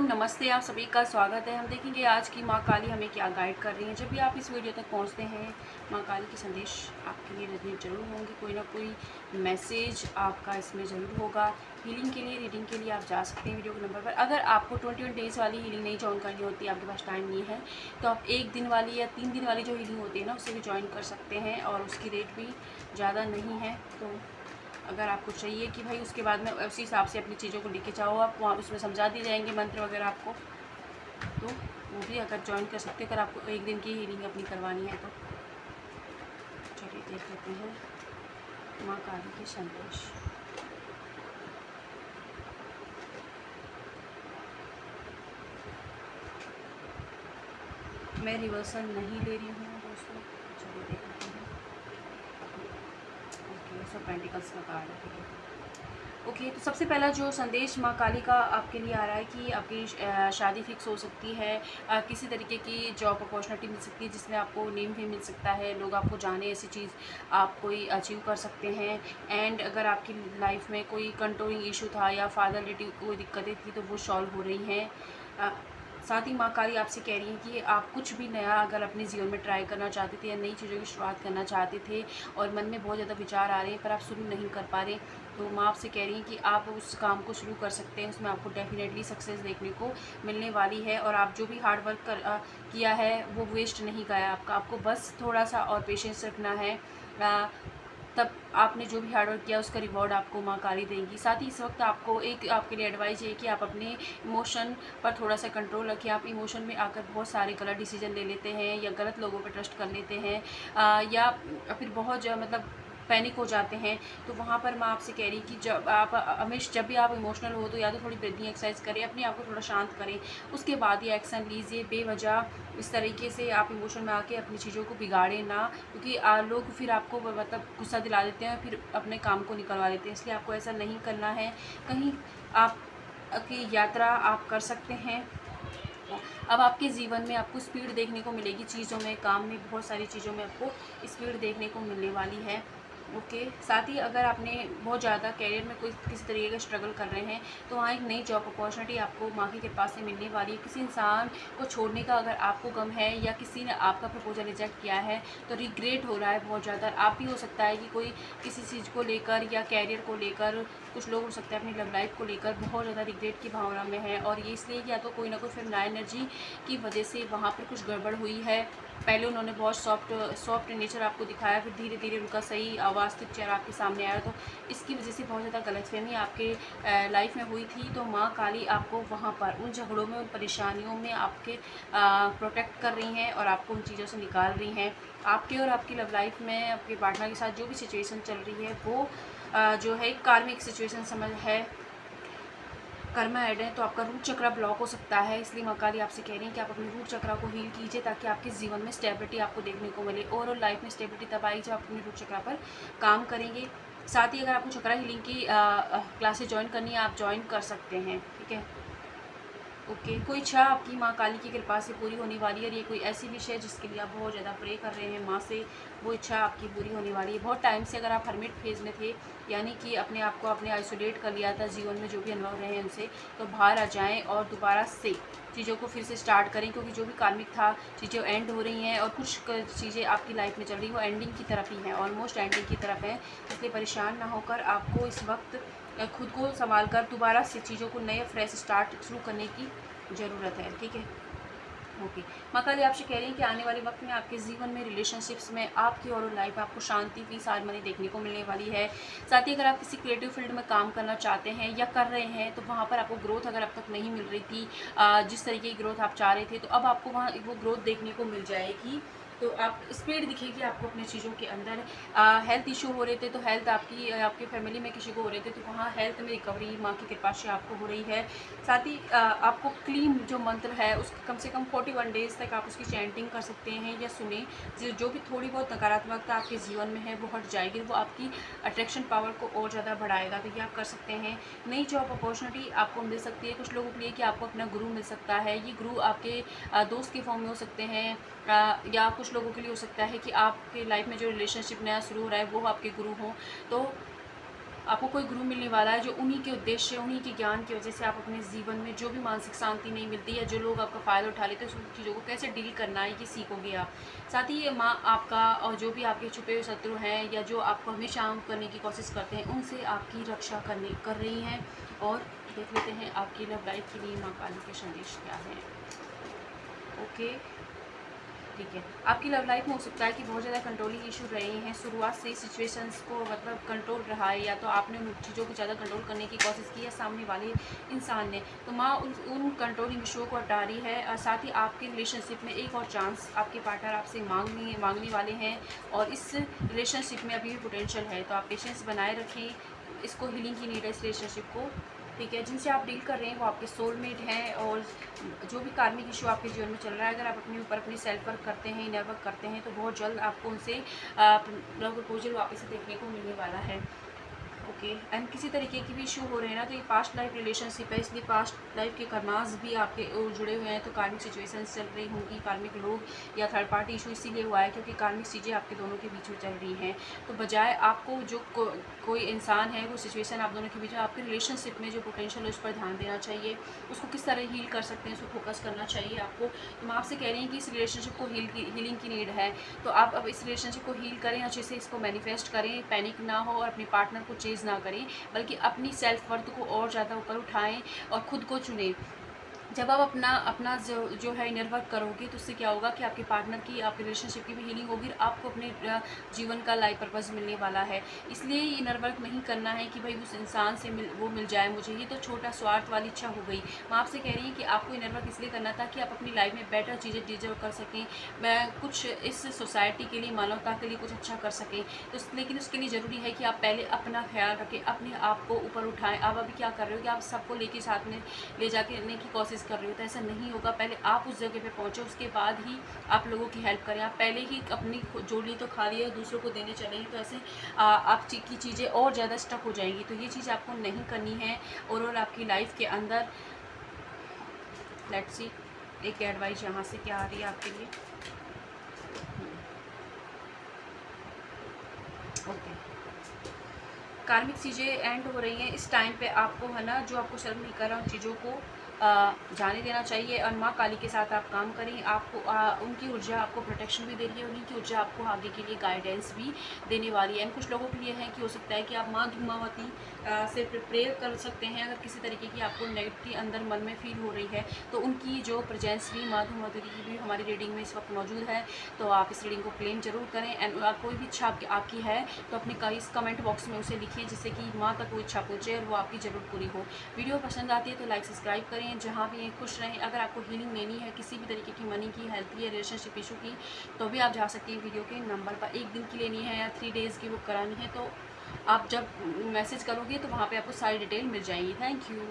हरिओम नमस्ते, आप सभी का स्वागत है। हम देखेंगे आज की माँ काली हमें क्या गाइड कर रही हैं। जब भी आप इस वीडियो तक पहुँचते हैं, माँ काली के संदेश आपके लिए रजनी जरूर होंगे। कोई ना कोई मैसेज आपका इसमें ज़रूर होगा। हीलिंग के लिए, रीडिंग के लिए आप जा सकते हैं वीडियो के नंबर पर। अगर आपको 21 डेज़ वाली हीलिंग नहीं ज्वाइन करनी होती, आपके पास टाइम नहीं है, तो आप 1 दिन वाली या 3 दिन वाली जो हीलिंग होती है ना, उससे भी ज्वाइन कर सकते हैं और उसकी रेट भी ज़्यादा नहीं है। तो अगर आपको चाहिए कि भाई उसके बाद में उसी हिसाब से अपनी चीज़ों को लेके जाओ, आप वहाँ उसमें समझा दिए जाएंगे मंत्र वगैरह आपको, तो वो भी अगर ज्वाइन कर सकते हैं। अगर आपको 1 दिन की हीलिंग अपनी करवानी है तो चलिए देख लेते हैं माँ काली के संदेश। मैं रिवर्सल नहीं ले रही हूँ दोस्तों, चलिए देख लेते हैं। ओके, सब पेंटिकल्स का कार्ड है, ठीक है। ओके, तो सबसे पहला जो संदेश माँ काली का आपके लिए आ रहा है कि आपकी शादी फिक्स हो सकती है। किसी तरीके की जॉब अपॉर्चुनिटी मिल सकती है जिसमें आपको नेम भी मिल सकता है, लोग आपको जाने, ऐसी चीज़ आप कोई अचीव कर सकते हैं। एंड अगर आपकी लाइफ में कोई कंट्रोलिंग इशू था या फादर रिलेटिव कोई दिक्कतें थी तो वो सॉल्व हो रही हैं। साथ ही माँ काली आपसे कह रही हैं कि आप कुछ भी नया अगर अपने जीवन में ट्राई करना चाहते थे या नई चीज़ों की शुरुआत करना चाहते थे और मन में बहुत ज़्यादा विचार आ रहे हैं पर आप शुरू नहीं कर पा रहे, तो माँ आपसे कह रही हैं कि आप उस काम को शुरू कर सकते हैं। उसमें आपको डेफिनेटली सक्सेस देखने को मिलने वाली है और आप जो भी हार्ड वर्क किया है वो वेस्ट नहीं गया आपका। आपको बस थोड़ा सा और पेशेंस रखना है, तब आपने जो भी हार्डवर्क किया उसका रिवॉर्ड आपको माँ काली देंगी। साथ ही इस वक्त आपको एक आपके लिए एडवाइस है कि आप अपने इमोशन पर थोड़ा सा कंट्रोल रखें। आप इमोशन में आकर बहुत सारे गलत डिसीजन ले लेते हैं या गलत लोगों पर ट्रस्ट कर लेते हैं, या फिर बहुत जो मतलब पैनिक हो जाते हैं। तो वहाँ पर मैं आपसे कह रही कि जब आप हमेशा जब भी आप इमोशनल हो तो या तो थोड़ी ब्रीदिंग एक्सरसाइज करें, अपने आप को थोड़ा शांत करें, उसके बाद ये एक्शन लीजिए। बेवजह इस तरीके से आप इमोशन में आके अपनी चीज़ों को बिगाड़े ना, क्योंकि लोग फिर आपको मतलब गुस्सा दिला देते हैं, फिर अपने काम को निकलवा देते हैं। इसलिए आपको ऐसा नहीं करना है। कहीं आप की यात्रा आप कर सकते हैं। अब आपके जीवन में आपको स्पीड देखने को मिलेगी, चीज़ों में, काम में, बहुत सारी चीज़ों में आपको स्पीड देखने को मिलने वाली है। ओके, साथ ही अगर आपने बहुत ज़्यादा करियर में कोई किसी तरीके का स्ट्रगल कर रहे हैं तो वहाँ एक नई जॉब अपॉर्चुनिटी आपको माँ की कृपा से मिलने वाली है। किसी इंसान को छोड़ने का अगर आपको गम है या किसी ने आपका प्रपोजल रिजेक्ट किया है तो रिग्रेट हो रहा है बहुत ज़्यादा। आप भी हो सकता है कि कोई किसी चीज़ को लेकर या कैरियर को लेकर, कुछ लोग हो सकता है अपनी लव लाइफ को लेकर बहुत ज़्यादा रिग्रेट की भावना में है, और ये इसलिए कि या तो कोई ना कोई फेमिनाइन एनर्जी की वजह से वहाँ पर कुछ गड़बड़ हुई है। पहले उन्होंने बहुत सॉफ्ट नेचर आपको दिखाया, फिर धीरे धीरे उनका सही वास्तविक चेहरा आपके सामने आया, तो इसकी वजह से बहुत ज़्यादा गलतफहमी आपके लाइफ में हुई थी। तो माँ काली आपको वहाँ पर उन झगड़ों में, उन परेशानियों में आपके प्रोटेक्ट कर रही हैं और आपको उन चीज़ों से निकाल रही हैं। आपके और आपकी लव लाइफ में आपके पार्टनर के साथ जो भी सिचुएशन चल रही है वो जो है कार्मिक सिचुएशन समझ है, कर्मा ऐड है, तो आपका रूट चक्र ब्लॉक हो सकता है। इसलिए माँ काली आपसे कह रही हैं कि आप अपने रूट चक्र को हील कीजिए ताकि आपके जीवन में स्टेबिलिटी आपको देखने को मिले। ओवरऑल लाइफ में स्टेबिलिटी तब आएगी जब आप अपने रूट चक्र पर काम करेंगे। साथ ही अगर आपको चक्रा हीलिंग की क्लासेस ज्वाइन करनी है, आप ज्वाइन कर सकते हैं, ठीक है। ओके, कोई इच्छा आपकी माँ काली की कृपा से पूरी होने वाली है और ये कोई ऐसी विषय है जिसके लिए आप बहुत ज़्यादा प्रे कर रहे हैं माँ से, वो इच्छा आपकी पूरी होने वाली है। बहुत टाइम से अगर आप हर्मिट फेज़ में थे, यानी कि अपने आप को आपने आइसोलेट कर लिया था, जीवन में जो भी अनुभव रहे हैं उनसे, तो बाहर आ जाएं और दोबारा से चीज़ों को फिर से स्टार्ट करें, क्योंकि जो भी कार्मिक था चीज़ें एंड हो रही हैं और कुछ चीज़ें आपकी लाइफ में चल रही हैं वो एंडिंग की तरफ ही हैं, ऑलमोस्ट एंडिंग की तरफ है। इसलिए परेशान ना होकर आपको इस वक्त खुद को संभाल कर दोबारा से चीज़ों को नए फ्रेश स्टार्ट शुरू करने की ज़रूरत है, ठीक है। ओके, माँ काली आपसे कह रही हैं कि आने वाले वक्त में आपके जीवन में, रिलेशनशिप्स में, आपकी और लाइफ में आपको शांति, पीस, हार्मनी देखने को मिलने वाली है। साथ ही अगर आप किसी क्रिएटिव फील्ड में काम करना चाहते हैं या कर रहे हैं तो वहाँ पर आपको ग्रोथ अगर अब तक नहीं मिल रही थी, जिस तरीके की ग्रोथ आप चाह रहे थे, तो अब आपको वहाँ वो ग्रोथ देखने को मिल जाएगी। तो आप स्पीड दिखेगी आपको अपने चीज़ों के अंदर। हेल्थ इशू हो रहे थे तो हेल्थ आपकी, आपके फैमिली में किसी को हो रहे थे तो वहाँ हेल्थ में रिकवरी माँ की कृपा से आपको हो रही है। साथ ही आपको क्लीन जो मंत्र है उसकी कम से कम 41 डेज़ तक आप उसकी चैंटिंग कर सकते हैं या सुने। जो भी थोड़ी बहुत नकारात्मकता आपके जीवन में है वो हट जाएगी, वो आपकी अट्रैक्शन पावर को और ज़्यादा बढ़ाएगा, तो ये आप कर सकते हैं। नई जॉब अपॉर्चुनिटी आपको मिल सकती है। कुछ लोगों के लिए कि आपको अपना गुरु मिल सकता है, ये गुरु आपके दोस्त के फॉर्म में हो सकते हैं, या कुछ लोगों के लिए हो सकता है कि आपके लाइफ में जो रिलेशनशिप नया शुरू हो रहा है वो आपके गुरु हों। तो आपको कोई गुरु मिलने वाला है जो उन्हीं के उद्देश्य, उन्हीं के ज्ञान की वजह से आप अपने जीवन में जो भी मानसिक शांति नहीं मिलती या जो लोग आपका फ़ायदा उठा लेते हैं, उन चीज़ों को कैसे डील करना है ये सीखोगे आप। साथ ही ये माँ आपका और जो भी आपके छुपे हुए शत्रु हैं या जो आपको हमेशा हार्म करने की कोशिश करते हैं, उनसे आपकी रक्षा कर रही हैं। और देख लेते हैं आपकी लव लाइफ के लिए माँ काली के संदेश क्या है। ओके, ठीक है। आपकी लव लाइफ में हो सकता है कि बहुत ज़्यादा कंट्रोलिंग इशू रहे हैं, शुरुआत से सिचुएशंस को मतलब कंट्रोल रहा है, या तो आपने उन चीज़ों को ज़्यादा कंट्रोल करने की कोशिश की या सामने वाले इंसान ने। तो माँ उन कंट्रोलिंग इशू को हटा रही है। और साथ ही आपके रिलेशनशिप में एक और चांस आपके पार्टनर आपसे मांगने वाले हैं, और इस रिलेशनशिप में अभी भी पोटेंशियल है। तो आप पेशेंस बनाए रखें, इसको हीलिंग की नीड है इस रिलेशनशिप को, ठीक है। जिनसे आप डील कर रहे हैं वो आपके सोलमेट हैं, और जो भी कार्मिक इशू आपके जीवन में चल रहा है, अगर आप अपने ऊपर अपनी सेल्फ वर्क करते हैं, इनर वर्क करते हैं, तो बहुत जल्द आपको उनसे लव प्रपोजल वापस से देखने को मिलने वाला है। ओके, एंड किसी तरीके की भी इशू हो रहे हैं ना, तो ये पास्ट लाइफ रिलेशनशिप है, इसलिए पास्ट लाइफ के कर्मास भी आपके जुड़े हुए हैं। तो कार्मिक सिचुएशंस चल रही होंगी, कार्मिक लोग या थर्ड पार्टी इशू इसीलिए हुआ है क्योंकि कार्मिक चीज़ें आपके दोनों के बीच में चल रही हैं। तो बजाय आपको जो कोई इंसान है, कोई सिचुएशन आप दोनों के बीच में, आपके रिलेशनशिप में जो पोटेंशियल है उस पर ध्यान देना चाहिए, उसको किस तरह हील कर सकते हैं, उसको फोकस करना चाहिए आपको। तो मैं आपसे कह रही हूँ कि इस रिलेशनशिप को हीलिंग की नीड है, तो आप अब इस रिलेशनशिप को हील करें, अच्छे से इसको मैनिफेस्ट करें, पैनिक ना हो और अपने पार्टनर को चेज़ ना करें, बल्कि अपनी सेल्फ वर्थ को और ज़्यादा ऊपर उठाएं और ख़ुद को चुनें। जब आप अपना जो है इनर वर्क करोगे, तो उससे क्या होगा कि आपके पार्टनर की, आपके रिलेशनशिप की भी हीलिंग होगी, और आपको अपने जीवन का लाइफ पर्पस मिलने वाला है। इसलिए इनर वर्क नहीं करना है कि भाई उस इंसान से वो मिल जाए मुझे, ये तो छोटा स्वार्थ वाली इच्छा हो गई। मैं आपसे कह रही हूँ कि आपको इनर वर्क इसलिए करना था कि आप अपनी लाइफ में बेटर चीज़ें डिजर्व कर सकें, मैं कुछ इस सोसाइटी के लिए, मानवता के लिए कुछ अच्छा कर सकें। तो लेकिन उसके लिए ज़रूरी है कि आप पहले अपना ख्याल रखें, अपने आप को ऊपर उठाएँ। आप अभी क्या कर रहे हो कि आप सबको लेके साथ में ले जाके आने की कोशिश कर रहे हो, तो ऐसा नहीं होगा। पहले आप उस जगह पे पहुँचे, उसके बाद ही आप लोगों की हेल्प करें। आप पहले ही अपनी जोड़ी तो खा लिए और दूसरों को देने चले हैं, तो ऐसे आप की चीज़ें और ज़्यादा स्टक हो जाएंगी। तो ये चीज़ आपको नहीं करनी है। और आपकी लाइफ के अंदर लेट्स सी एक एडवाइस यहाँ से क्या आ रही है आपके लिए। ओके, कार्मिक चीज़ें एंड हो रही हैं इस टाइम पे, आपको है ना, जो आपको शर्म नहीं कर रहा उन चीज़ों को जाने देना चाहिए, और माँ काली के साथ आप काम करें। आपको उनकी ऊर्जा आपको प्रोटेक्शन भी दे रही है, उन्हीं की ऊर्जा आपको आगे के लिए गाइडेंस भी देने वाली है। एंड कुछ लोगों के लिए है कि हो सकता है कि आप माँ धूमावती से प्रेयर कर सकते हैं, अगर किसी तरीके की आपको नेगेटिविटी अंदर मन में फील हो रही है, तो उनकी जो प्रेजेंस भी, माँ धूमावती की भी हमारी रीडिंग में इस वक्त मौजूद है। तो आप इस रीडिंग को क्लेम जरूर करें। एंड कोई भी इच्छा आपकी है तो अपने इस कमेंट बॉक्स में उसे लिखिए, जिससे कि माँ तक वो इच्छा पहुँचे और वो आपकी ज़रूर पूरी हो। वीडियो पसंद आती है तो लाइक सब्सक्राइब करें। जहाँ भी खुश रहें। अगर आपको हीलिंग लेनी है किसी भी तरीके की, मनी की, हेल्थ की या रिलेशनशिप इशू की, तो भी आप जा सकती हैं वीडियो के नंबर पर। 1 दिन की लेनी है या 3 डेज़ की बुक करानी है, तो आप जब मैसेज करोगे तो वहाँ पे आपको सारी डिटेल मिल जाएगी। Thank you.